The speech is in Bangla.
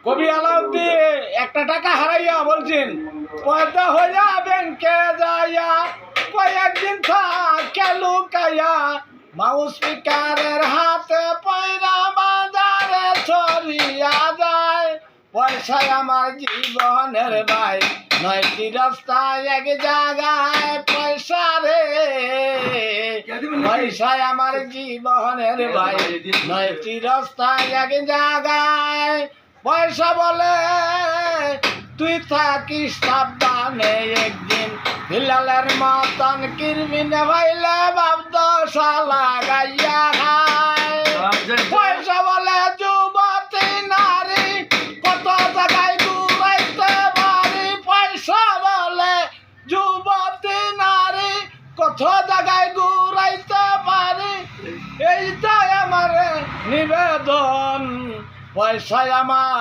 কবি আলাউদ্দিন একটা টাকা হারাইয়া বলছেন পয়দা হইয়া ব্যাংকে যাইয়া কয়েকদিন থাকে লুকাইয়া মাউস স্পিকারের হাতে পয়রা বাজারে ছড়িয়া যায়। পয়সায় আমার জীবনের ভাই নয়টি রাস্তায় এক জায়গায় পয়সা রে, পয়সায় আমার জীবনের ভাই নয়টি রাস্তায় এক জায়গায়। পয়সা বলে তুই থাকিস সাবধানে, একদিন বিলালের মতন কিরমিনে ভাইলে ভাবদ শালা গাইয়া খায়। পয়সা বলে যুবতী নারী কত জায়গায় ঘুরাইতে পারি, পয়সা বলে যুবতী নারী কত জায়গায় ঘুরাইতে পারি। এইটাই আমার নিবেদন, পয়সায় আমার